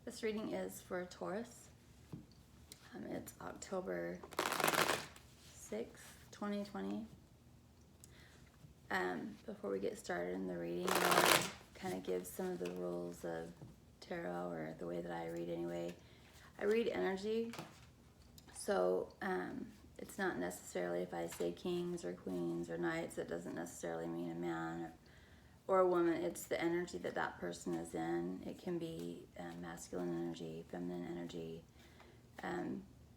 This reading is for Taurus. It's October 6th, 2020. Before we get started in the reading, I want to kind of give some of the rules of tarot, or the way that I read anyway. I read energy, so it's not necessarily if I say kings or queens or knights, it doesn't necessarily mean a man or a woman. It's the energy that that person is in. It can be masculine energy, feminine energy.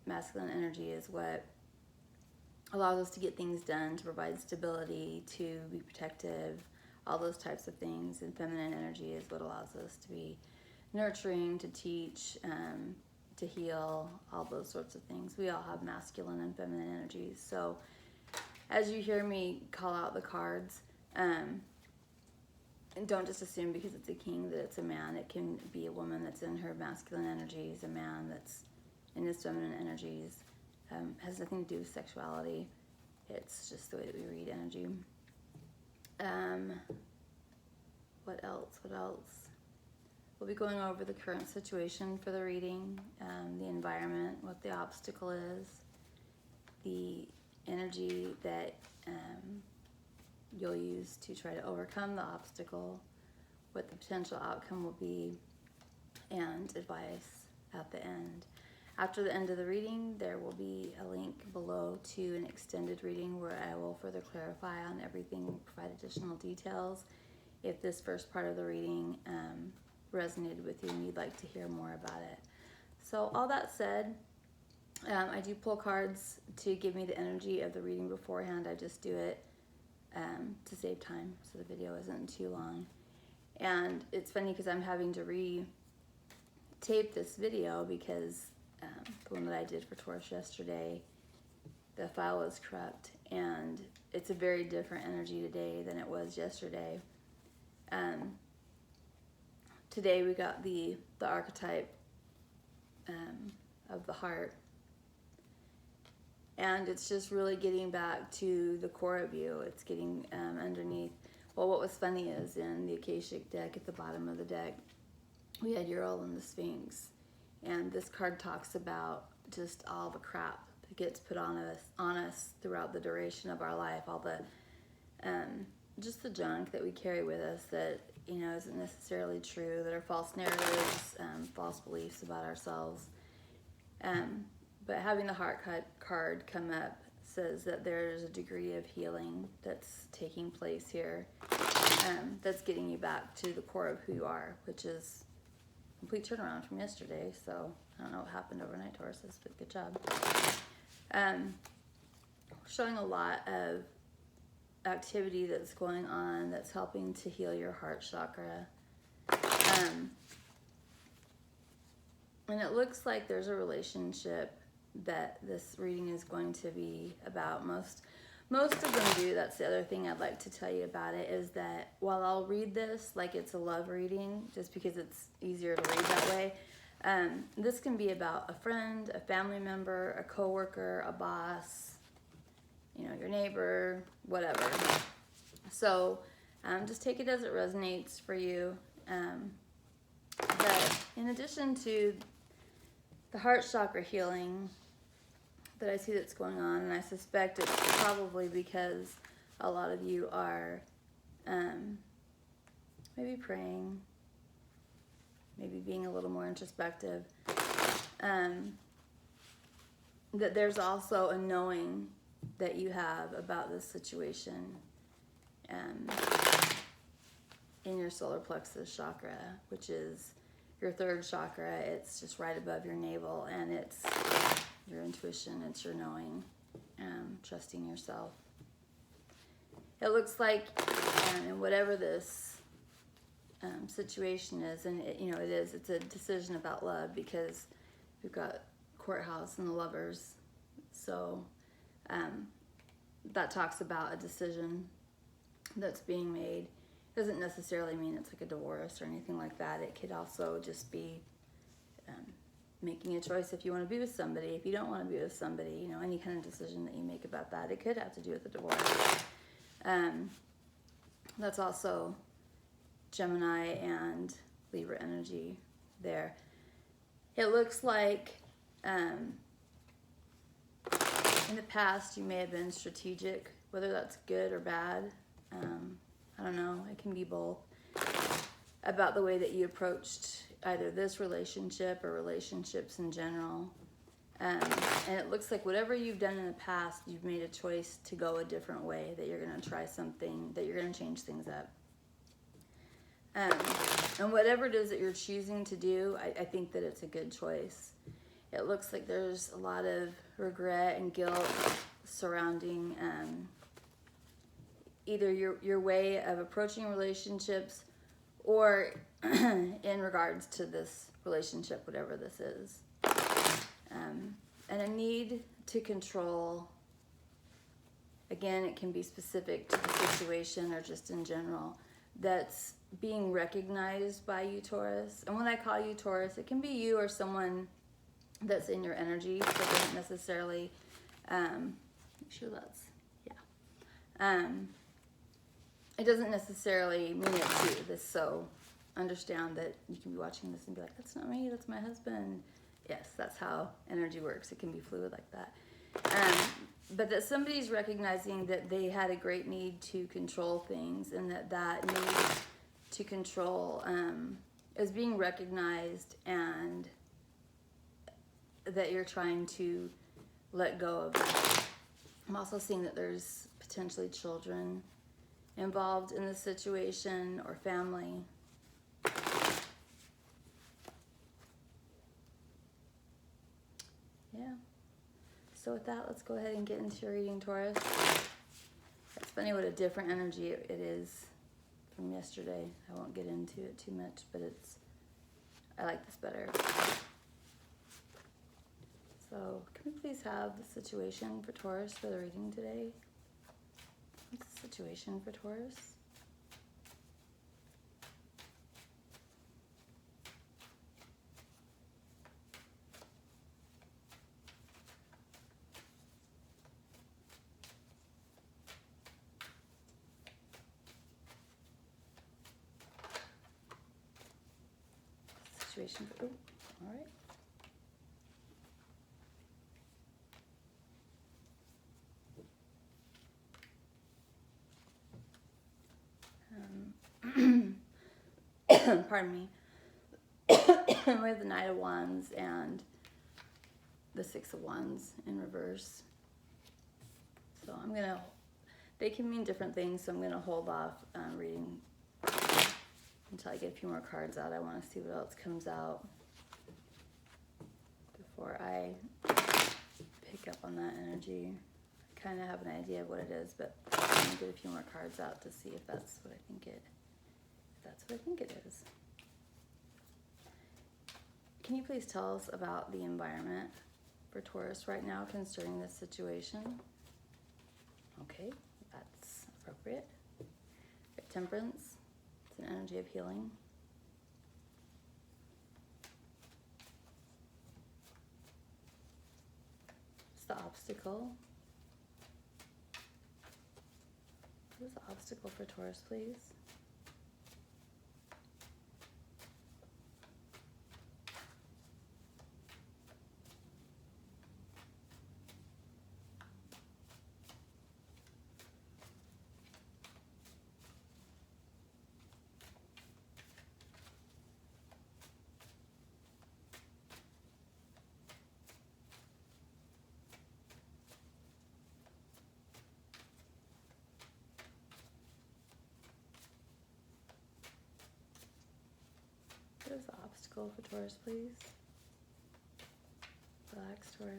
Masculine energy is what allows us to get things done, to provide stability, to be protective, all those types of things. And feminine energy is what allows us to be nurturing, to teach, to heal, all those sorts of things. We all have masculine and feminine energies. So as you hear me call out the cards, and don't just assume because it's a king that it's a man. It can be a woman that's in her masculine energies, a man that's in his feminine energies. Has nothing to do with sexuality. It's just the way that we read energy. What else? We'll be going over the current situation for the reading, the environment, what the obstacle is, the energy that you'll use to try to overcome the obstacle, what the potential outcome will be, and advice at the end. After the end of the reading, there will be a link below to an extended reading where I will further clarify on everything, provide additional details if this first part of the reading resonated with you and you'd like to hear more about it. So all that said, I do pull cards to give me the energy of the reading beforehand. I just do it to save time so the video isn't too long. And it's funny because I'm having to re-tape this video because the one that I did for Taurus yesterday, the file was corrupt, and it's a very different energy today than it was yesterday. Today we got the archetype of the heart, and it's just really getting back to the core of you. It's getting underneath. Well, what was funny is in the Akashic deck at the bottom of the deck, we had Ural and the Sphinx. And this card talks about just all the crap that gets put on us throughout the duration of our life, all the just the junk that we carry with us that isn't necessarily true, that are false narratives, false beliefs about ourselves. But having the heart card come up says that there's a degree of healing that's taking place here, that's getting you back to the core of who you are, which is complete turnaround from yesterday. So I don't know what happened overnight, Tauruses, but good job. Showing a lot of activity that's going on that's helping to heal your heart chakra. And it looks like there's a relationship that this reading is going to be about. Most of them do. That's the other thing I'd like to tell you about it, is that while I'll read this like it's a love reading, just because it's easier to read that way, this can be about a friend, a family member, a coworker, a boss, your neighbor, whatever. So just take it as it resonates for you. But in addition to the heart chakra healing that I see that's going on, and I suspect it's probably because a lot of you are maybe praying, maybe being a little more introspective, that there's also a knowing that you have about this situation in your solar plexus chakra, which is your third chakra. It's just right above your navel, and it's your intuition, it's your knowing, trusting yourself. It looks like, and whatever this situation is, and it's a decision about love, because we've got courthouse and the lovers. So that talks about a decision that's being made. Doesn't necessarily mean it's like a divorce or anything like that. It could also just be making a choice if you want to be with somebody, if you don't want to be with somebody, any kind of decision that you make about that. It could have to do with a divorce. That's also Gemini and Libra energy there. It looks like in the past you may have been strategic, whether that's good or bad. I don't know, it can be both, about the way that you approached either this relationship or relationships in general. And it looks like whatever you've done in the past, you've made a choice to go a different way, that you're going to try something, that you're going to change things up. And whatever it is that you're choosing to do, I think that it's a good choice. It looks like there's a lot of regret and guilt surrounding either your way of approaching relationships or in regards to this relationship, whatever this is. And a need to control. Again, it can be specific to the situation or just in general. That's being recognized by you, Taurus. And when I call you Taurus, it can be you or someone that's in your energy. So it doesn't necessarily, make sure that's, yeah. It doesn't necessarily mean it's you. This, so understand that you can be watching this and be like, that's not me, that's my husband. Yes, that's how energy works. It can be fluid like that. But that somebody's recognizing that they had a great need to control things, and that need to control is being recognized, and that you're trying to let go of that. I'm also seeing that there's potentially children involved in this situation or family. Yeah. So with that, let's go ahead and get into your reading, Taurus. It's funny what a different energy it is from yesterday. I won't get into it too much, but I like this better. So can we please have the situation for Taurus for the reading today? What's the situation for Taurus? Situation for, all right. Pardon me. We have the Knight of Wands and the Six of Wands in reverse. So they can mean different things, so I'm going to hold off reading until I get a few more cards out. I want to see what else comes out before I pick up on that energy. I kind of have an idea of what it is, but I'm going to get a few more cards out to see if that's what I think it is. Can you please tell us about the environment for Taurus right now concerning this situation? Okay, that's appropriate. Temperance. It's an energy of healing. It's the obstacle. What is the obstacle for Taurus, please? What is the obstacle for Taurus, please? Relax, Taurus.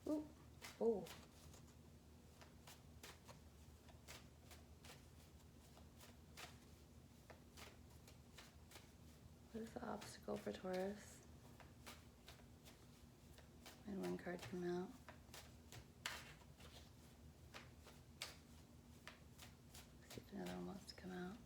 Ooh. Oh. What is the obstacle for Taurus? And one card come out. See if another one wants to come out.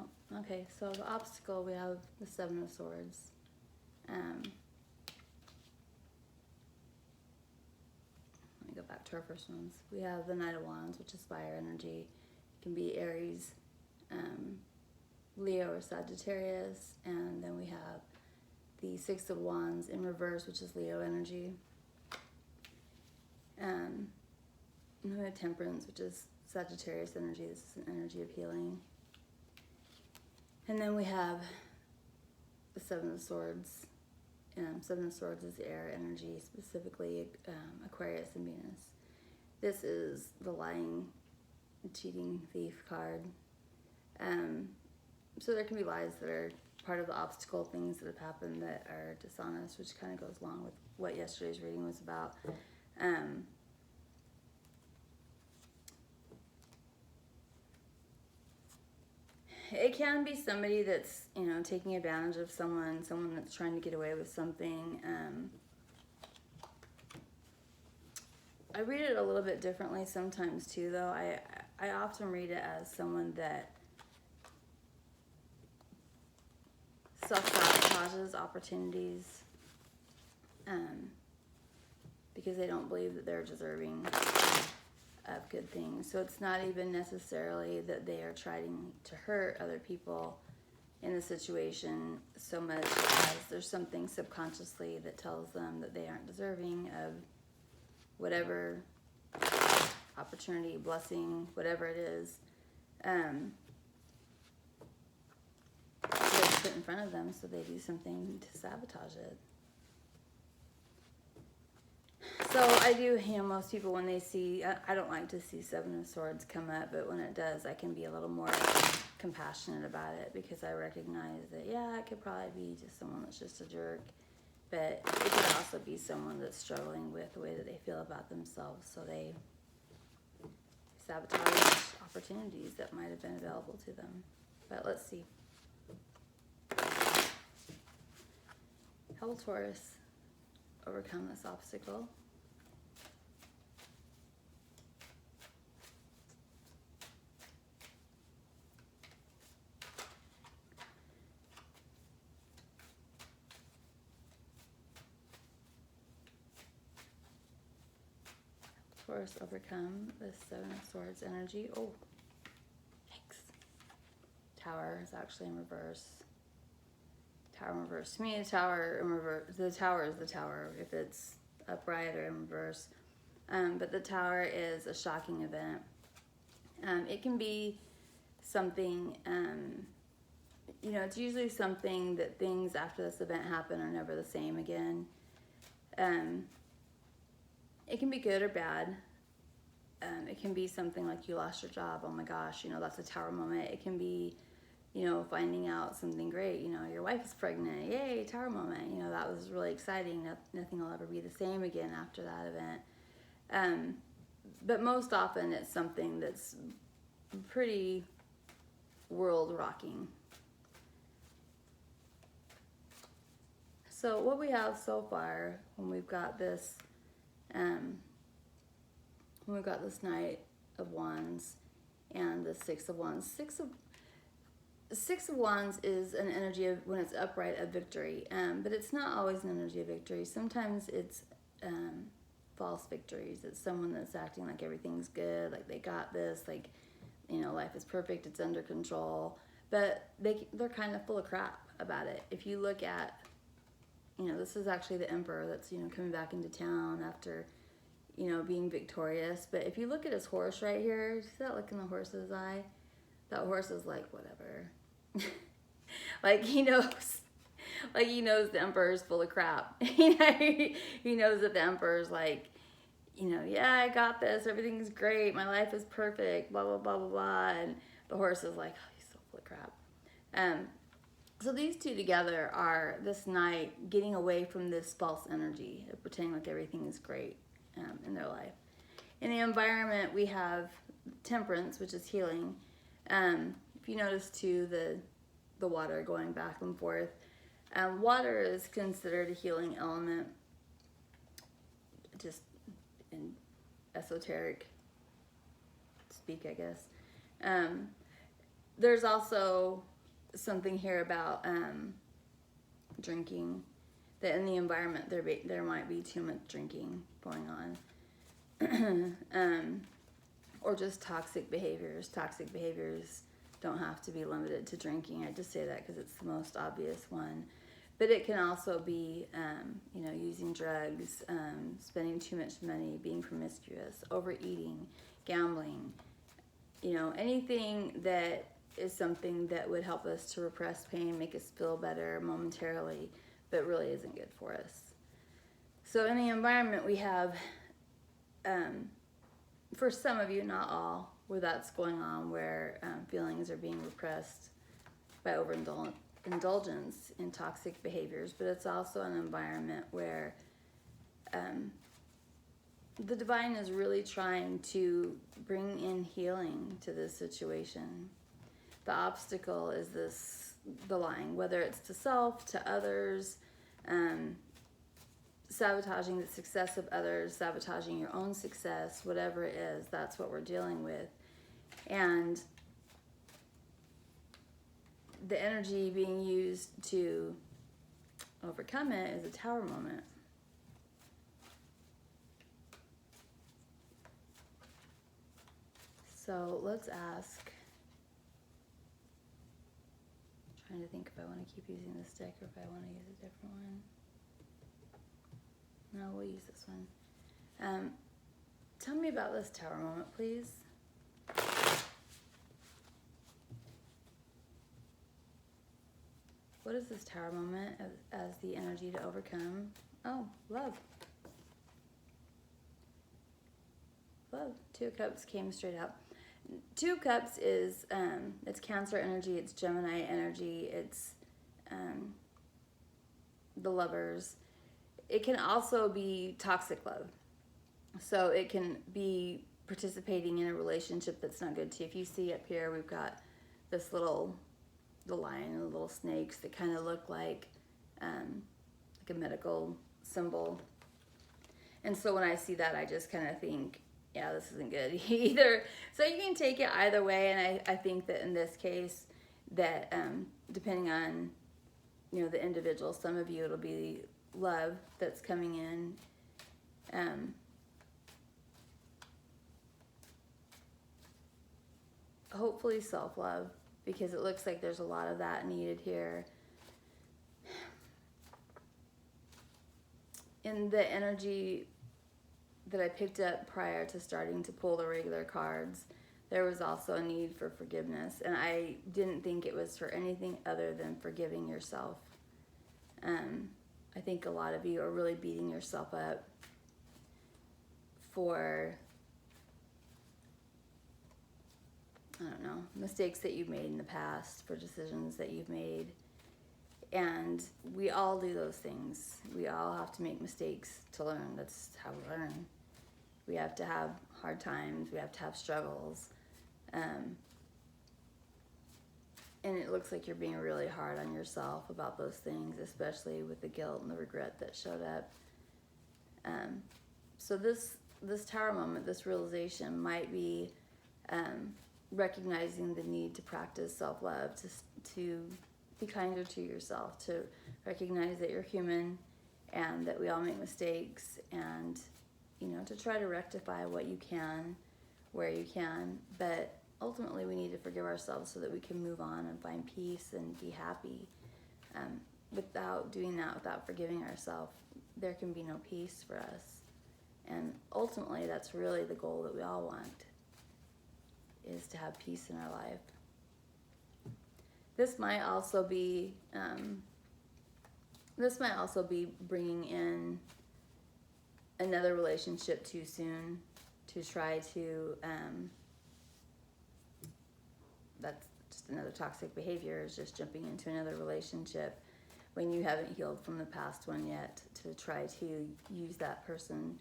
no. Okay, so the obstacle, we have the Seven of Swords. Let me go back to our first ones. We have the Knight of Wands, which is fire energy. It can be Aries, Leo, or Sagittarius. And then we have the Six of Wands in reverse, which is Leo energy. And then we have Temperance, which is Sagittarius energy. This is an energy of healing. And then we have the Seven of Swords. Seven of Swords is the air energy, specifically Aquarius and Venus. This is the lying, cheating, thief card. So there can be lies that are part of the obstacle, things that have happened that are dishonest, which kind of goes along with what yesterday's reading was about. It can be somebody that's, taking advantage of someone that's trying to get away with something. I read it a little bit differently sometimes too, though. I often read it as someone that self-sabotages opportunities because they don't believe that they're deserving of good things. So it's not even necessarily that they are trying to hurt other people in the situation so much as there's something subconsciously that tells them that they aren't deserving of whatever opportunity, blessing, whatever it is that's put in front of them, so they do something to sabotage it. So I do, most people, when they see, I don't like to see Seven of Swords come up, but when it does, I can be a little more compassionate about it because I recognize that, yeah, it could probably be just someone that's just a jerk, but it could also be someone that's struggling with the way that they feel about themselves, so they sabotage opportunities that might have been available to them. But let's see. How will Taurus overcome this obstacle? Taurus overcome this Seven of Swords energy. Oh, yikes. Tower is actually in reverse. Tower in reverse. To me, the tower in reverse. The tower is the tower if it's upright or in reverse. But the tower is a shocking event. It can be something. It's usually something that things after this event happen are never the same again. It can be good or bad. It can be something like you lost your job. Oh my gosh, that's a tower moment. It can be, finding out something great. Your wife is pregnant. Yay, tower moment. That was really exciting. Nothing will ever be the same again after that event. But most often it's something that's pretty world-rocking. So what we have so far when we've got this Knight of Wands and the Six of Wands. Six of Wands is an energy of, when it's upright, of victory, but it's not always an energy of victory. Sometimes it's false victories. It's someone that's acting like everything's good, like they got this, like, life is perfect, it's under control, but they're kind of full of crap about it. If you look at, this is actually the Emperor that's, coming back into town after, being victorious. But if you look at his horse right here, see that look in the horse's eye? That horse is like, whatever. Like he knows the Emperor's full of crap. He knows that the Emperor's like, yeah, I got this, everything's great, my life is perfect, blah, blah, blah, blah, blah. And the horse is like, oh, he's so full of crap. So these two together are this Knight getting away from this false energy of pretending like everything is great in their life. In the environment, we have Temperance, which is healing. If you notice too, the water going back and forth. Water is considered a healing element, just in esoteric speak, I guess. There's also something here about drinking, that in the environment there might be too much drinking going on. Or just toxic behaviors. Toxic behaviors don't have to be limited to drinking. I just say that because it's the most obvious one. But it can also be, using drugs, spending too much money, being promiscuous, overeating, gambling. Anything that is something that would help us to repress pain, make us feel better momentarily, but really isn't good for us. So in the environment we have, for some of you, not all, where that's going on, where feelings are being repressed by overindulgence in toxic behaviors, but it's also an environment where the divine is really trying to bring in healing to this situation. The obstacle is the lying, whether it's to self, to others, sabotaging the success of others, sabotaging your own success, whatever it is, that's what we're dealing with. And the energy being used to overcome it is a Tower moment. So let's ask, I'm trying to think if I want to keep using this deck or if I want to use a different one. No, we'll use this one. Tell me about this Tower moment, please. What is this Tower moment as the energy to overcome? Oh, love. Love. Two of Cups came straight up. Two of Cups is, it's Cancer energy, it's Gemini energy, it's the Lovers. It can also be toxic love. So it can be participating in a relationship that's not good to you. If you see up here, we've got this the lion and the little snakes that kind of look like a medical symbol. And so when I see that, I just kind of think, yeah, this isn't good either. So you can take it either way. And I think that in this case, that depending on, the individual, some of you, it'll be love that's coming in. Hopefully self-love, because it looks like there's a lot of that needed here. In the energy that I picked up prior to starting to pull the regular cards, there was also a need for forgiveness, and I didn't think it was for anything other than forgiving yourself. I think a lot of you are really beating yourself up for, mistakes that you've made in the past, for decisions that you've made. And we all do those things. We all have to make mistakes to learn. That's how we learn. We have to have hard times. We have to have struggles. And it looks like you're being really hard on yourself about those things, especially with the guilt and the regret that showed up. So this Tower moment, this realization might be recognizing the need to practice self-love, to be kinder to yourself, to recognize that you're human and that we all make mistakes, and to try to rectify what you can, where you can. But ultimately we need to forgive ourselves so that we can move on and find peace and be happy. Without doing that, without forgiving ourselves, there can be no peace for us. And ultimately that's really the goal that we all want, is to have peace in our life. This might also be bringing in another relationship too soon, to try to, that's just another toxic behavior, is just jumping into another relationship when you haven't healed from the past one yet, to try to use that person,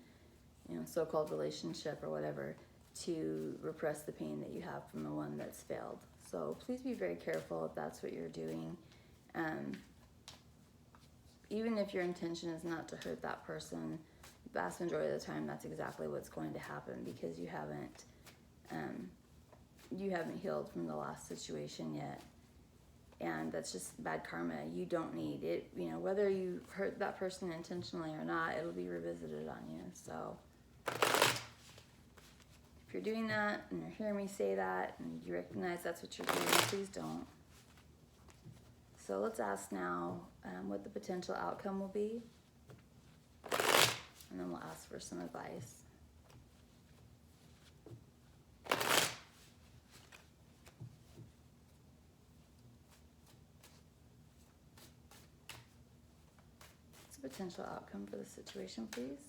so-called relationship or whatever, to repress the pain that you have from the one that's failed. So please be very careful if that's what you're doing. Even if your intention is not to hurt that person, the vast majority of the time that's exactly what's going to happen, because you haven't you haven't healed from the last situation yet. And that's just bad karma. You don't need it. You know, whether you hurt that person intentionally or not, it'll be revisited on you. So if you're doing that and you're hearing me say that and you recognize that's what you're doing, please don't. So let's ask now what the potential outcome will be. And then we'll ask for some advice. What's the potential outcome for the situation, please?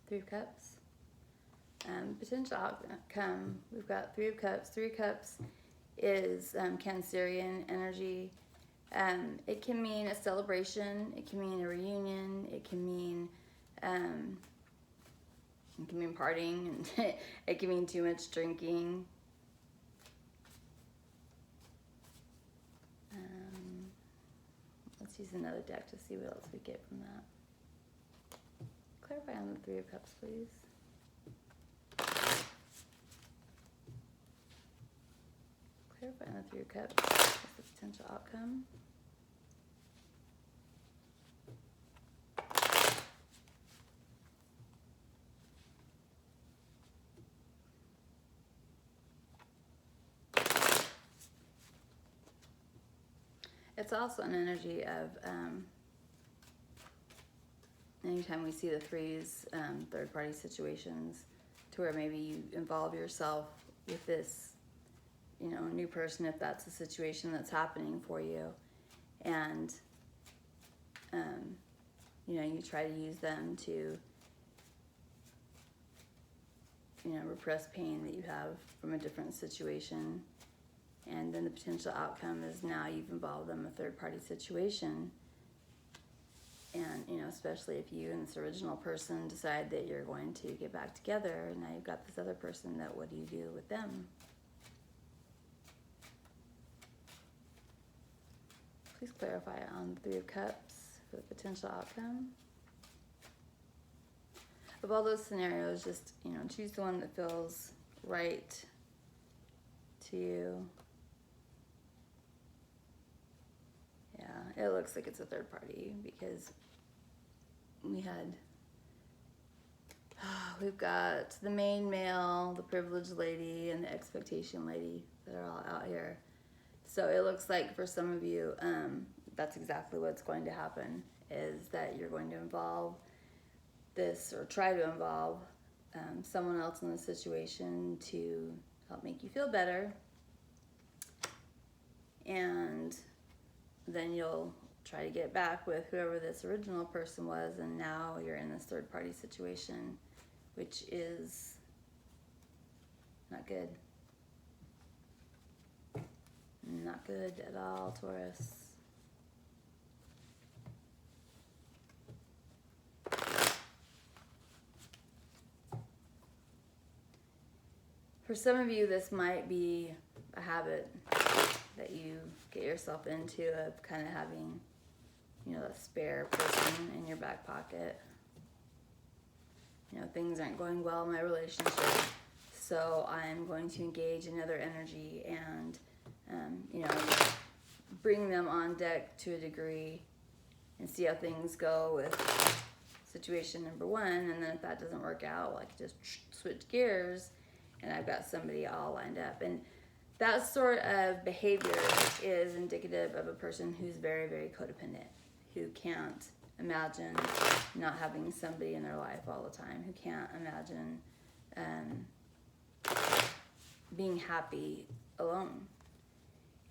Three of Cups. Potential outcome, we've got Three of Cups. Three of Cups is Cancerian energy. It can mean a celebration, it can mean a reunion, it can mean partying, and it can mean too much drinking. Let's use another deck to see what else we get from that. Clarify on the Three of Cups, please. Clarify on the Three of Cups. What's the potential outcome? It's also an energy of anytime we see the threes, third-party situations, to where maybe you involve yourself with this, you know, new person, if that's a situation that's happening for you, and you know, you try to use them to, you know, repress pain that you have from a different situation. And then the potential outcome is now you've involved them in a third-party situation. And, you know, especially if you and this original person decide that you're going to get back together, and now you've got this other person, that what do you do with them? Please clarify on the Three of Cups for the potential outcome. Of all those scenarios, just, you know, choose the one that feels right to you. Yeah, it looks like it's a third party, because we've got the main male, the privileged lady, and the expectation lady that are all out here. So it looks like for some of you, that's exactly what's going to happen, is that you're going to involve this, or try to involve someone else in the situation to help make you feel better. And then you'll try to get back with whoever this original person was, and now you're in this third party situation, which is not good. Not good at all, Taurus. For some of you, this might be a habit that you get yourself into, of kind of having, you know, a spare person in your back pocket. You know, things aren't going well in my relationship, so I'm going to engage in other energy and, you know, bring them on deck to a degree and see how things go with situation number one. And then if that doesn't work out, well, I can just switch gears and I've got somebody all lined up. And that sort of behavior is indicative of a person who's very, very codependent, who can't imagine not having somebody in their life all the time, who can't imagine being happy alone.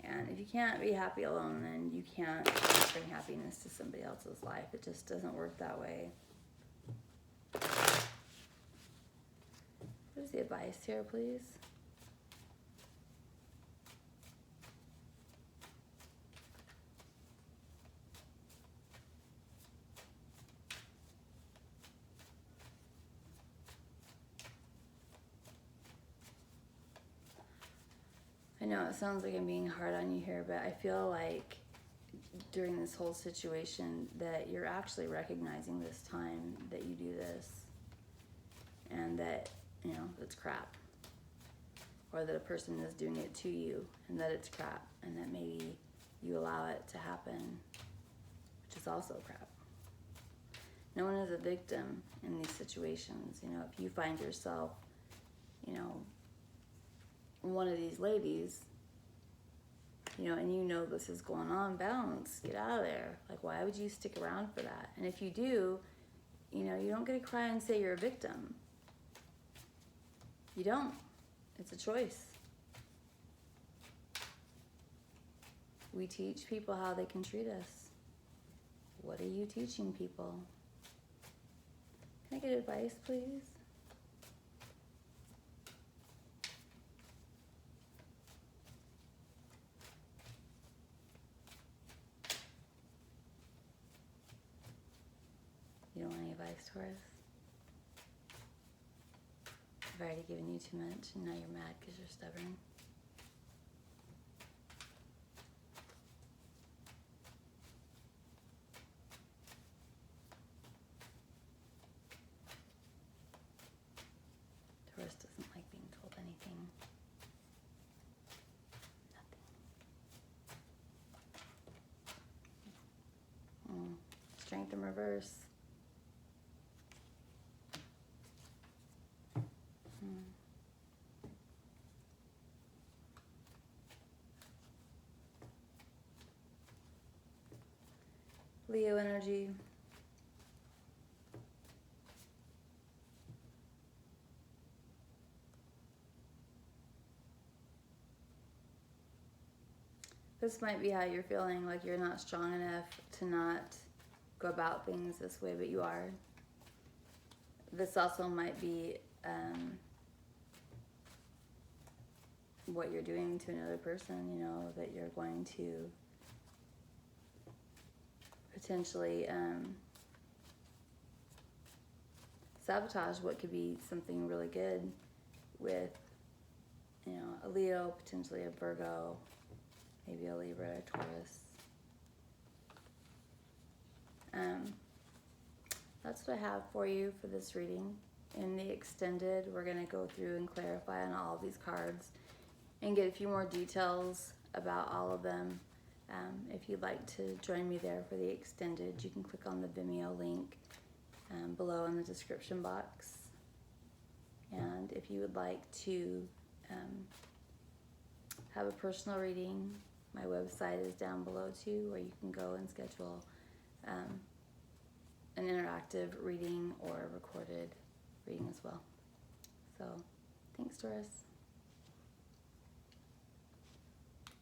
And if you can't be happy alone, then you can't bring happiness to somebody else's life. It just doesn't work that way. What is the advice here, please? I know it sounds like I'm being hard on you here, but I feel like during this whole situation that you're actually recognizing this time that you do this, and that, you know, it's crap. Or that a person is doing it to you, and that it's crap, and that maybe you allow it to happen, which is also crap. No one is a victim in these situations. You know, if you find yourself, you know, one of these ladies, you know, and you know this is going on, bounce, get out of there. Like, why would you stick around for that? And if you do, you know, you don't get to cry and say you're a victim. You don't. It's a choice. We teach people how they can treat us. What are you teaching people? Can I get advice, please? You don't want any advice, Taurus? I've already given you too much, and now you're mad because you're stubborn. Taurus doesn't like being told anything. Nothing. Strength in reverse. Leo energy. This might be how you're feeling, like you're not strong enough to not go about things this way, but you are. This also might be what you're doing to another person, you know, that you're going to potentially sabotage what could be something really good with, you know, a Leo, potentially a Virgo, maybe a Libra, a Taurus. That's what I have for you for this reading. In the extended, we're going to go through and clarify on all of these cards and get a few more details about all of them. If you'd like to join me there for the extended, you can click on the Vimeo link below in the description box. And if you would like to have a personal reading, my website is down below too, where you can go and schedule an interactive reading or a recorded reading as well. So, thanks, Taurus.